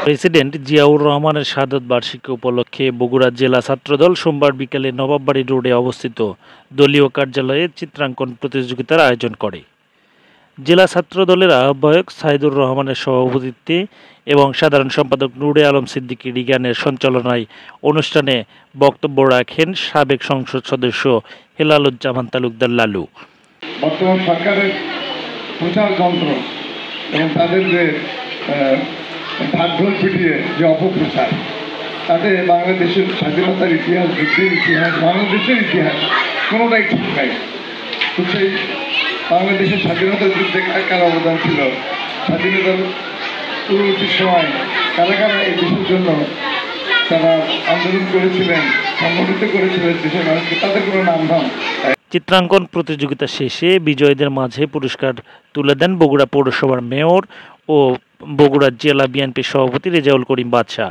President Ziaur রহমানের শাহাদত বার্ষিকী উপলক্ষে বগুড়া জেলা ছাত্রদল সোমবার বিকেলে নবাববাড়ি রোডে অবস্থিত দলীয় কার্যালয়ে চিত্রাঙ্কন প্রতিযোগিতার আয়োজন করে। জেলা ছাত্রদলের আহ্বায়ক সাইদুর রহমানের সভাপতিত্বে এবং সাধারণ সম্পাদক নূরে আলম সিদ্দিকী রিগানের সঞ্চালনায় অনুষ্ঠানে বক্তব্য রাখেন সাবেক সংসদ সদস্য হেলালুজ্জামান তালুকদার লালু। বর্তমান সরকারের প্রচার যন্ত্র এবং তাদের যে ঢাকঢোল পিটিয়ে যে অপপ্রচার, তাতে বাংলাদেশের স্বাধীনতার ইতিহাস, যুদ্ধের ইতিহাস, বাংলাদেশের ইতিহাস কোনোটাই ঠিক নাই। তো সেই বাংলাদেশের স্বাধীনতার যুদ্ধে কার কার অবদান ছিল, স্বাধীনতার পূর্ববর্তী সময় কারা কারা এই দেশের জন্য তারা আন্দোলন করেছিলেন, সংগঠিত করেছিলেন দেশের মানুষকে, তাদের কোনো নাম চিত্রাঙ্কন প্রতিযোগিতা শেষে বিজয়ীদের মাঝে পুরস্কার তুলে দেন বগুড়া পৌরসভার মেয়র ও বগুড়া জেলা বিএনপির সভাপতি রেজাউল করিম বাদশা।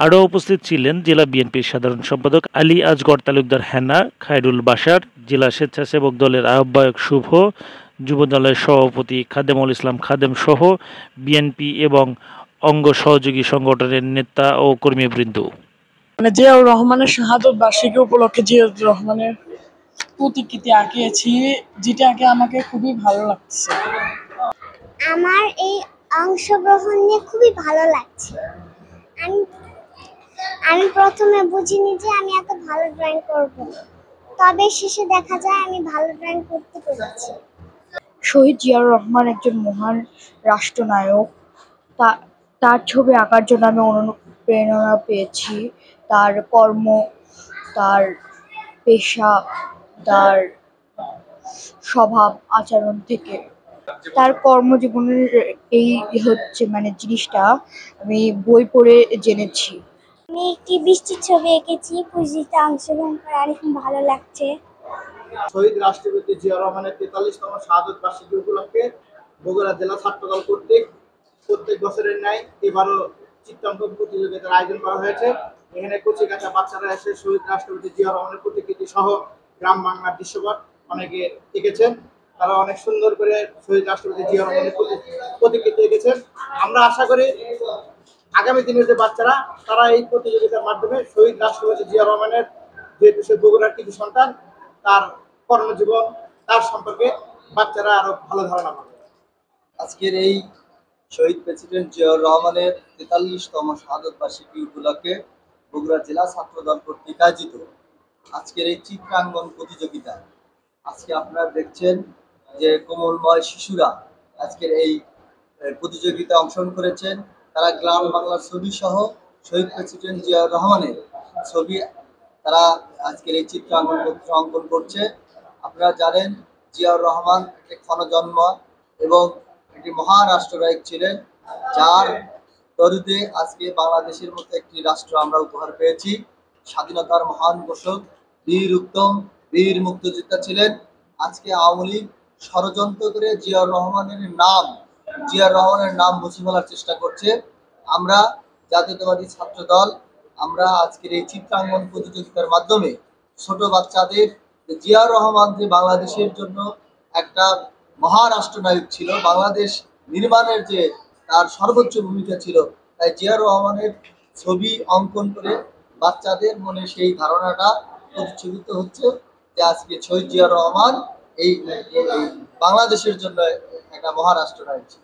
আরও উপস্থিত ছিলেন জেলা বিএনপির সাধারণ সম্পাদক আলী আজগর তালুকদার হেনা, খায়রুল বাশার, জেলা স্বেচ্ছাসেবক দলের আহ্বায়ক শুভ, যুব দলের সভাপতি খাদেমুল ইসলাম খাদেম সহ বিএনপি এবং অঙ্গ সহযোগী সংগঠনের নেতা ও কর্মীবৃন্দ। জিয়াউর রহমানের শাহাদত বার্ষিকী উপলক্ষে জিয়াউর রহমানের প্রতিকৃতি আঁকিয়েছি, যেটা আঁকে আমাকে খুবই ভালো লাগছে। আমার এই অংশগ্রহণ নিয়ে খুবই ভালো লাগছে। আমি প্রথমে বুঝিনি যে আমি এত ভালো ড্রয়িং করব, তবে শেষে দেখা যায় আমি ভালো ড্রয়িং করতে পেরেছি। শহীদ জিয়াউর রহমান একজন মহান রাষ্ট্রনায়ক। তার ছবি আঁকার জন্য আমি অনুপ্রেরণা পেয়েছি। তার কর্ম, তার পেশা, তার স্বভাব আচরণ থেকে, তার কর্মজীবনের এই হচ্ছে জিনিসটা আমি বই পড়ে জেনেছি। আমি একটি বৃষ্টির ছবি এঁকেছি, প্রতিযোগিতায় অংশগ্রহণ করে অনেক ভালো লাগছে। শহীদ রাষ্ট্রপতি জিয়া রহমানের 43তম শাহাদত বার্ষিকী উপলক্ষে বগুড়া জেলা ছাত্রদল কর্তৃক প্রত্যেক বছরের ন্যায় এবারও চিত্রাঙ্কন প্রতিযোগিতার আয়োজন করা হয়েছে। এখানে কচি কাঁচা বাচ্চারা এসে শহীদ রাষ্ট্রপতি জিয়া রহমানের প্রতিকৃতি সহ গ্রাম বাংলার দৃশ্যপট অনেকে এঁকেছেন। তারা অনেক সুন্দর করে শহীদ রাষ্ট্রপতি জিয়া রহমানের প্রতিকৃতি এঁকেছেন। আমরা আশা করি আগামী দিনের যে বাচ্চারা, তারা এই প্রতিযোগিতার মাধ্যমে শহীদ রাষ্ট্রপতি জিয়া রহমানের, যেহেতু সে বগুড়ার কৃতি সন্তান, তার কর্মজীবন, তার সম্পর্কে বাচ্চারা আরো ভালো ধারণা পাবে। আজকের এই শহীদ প্রেসিডেন্ট জিয়াউর রহমানের 43তম শাহাদত বার্ষিকী উপলক্ষে বগুড়া জেলা ছাত্রদল কর্তৃক আয়োজিত আজকের এই চিত্রাঙ্কন প্রতিযোগিতা, আজকে আপনারা দেখছেন যে কোমলময় শিশুরা আজকের এই প্রতিযোগিতায় অংশগ্রহণ করেছেন। তারা গ্রাম বাংলার ছবি সহ শহীদ প্রেসিডেন্ট জিয়াউর রহমানের ছবি তারা আজকের এই চিত্রাঙ্কন অঙ্কন করছে। আপনারা জানেন জিয়াউর রহমান একটি ক্ষণজন্ম এবং একটি মহারাষ্ট্রনায়ক ছিলেন, যার দরুদে আজকে বাংলাদেশের মতো একটি রাষ্ট্র আমরা উপহার পেয়েছি। স্বাধীনতার মহান ঘোষক, বীর উত্তম, বীর মুক্তিযোদ্ধা ছিলেন। আজকে আওয়ামী লীগ ষড়যন্ত্র করে জিয়াউর রহমানের নাম মুছে ফেলার চেষ্টা করছে। আমরা জাতীয়তাবাদী ছাত্র দল, আমরা আজকের এই চিত্রাঙ্কন প্রতিযোগিতার মাধ্যমে ছোট বাচ্চাদের জিয়াউর রহমান যে বাংলাদেশের জন্য একটা মহারাষ্ট্রনায়ক ছিল, বাংলাদেশ নির্মাণের যে তার সর্বোচ্চ ভূমিকা ছিল, তাই জিয়াউর রহমানের ছবি অঙ্কন করে বাচ্চাদের মনে সেই ধারণাটা প্রতিষ্ঠিত হচ্ছে যে আজকে শহীদ জিয়াউর রহমান এই বাংলাদেশের জন্য একটা মহারাষ্ট্রনায়ক ছিল।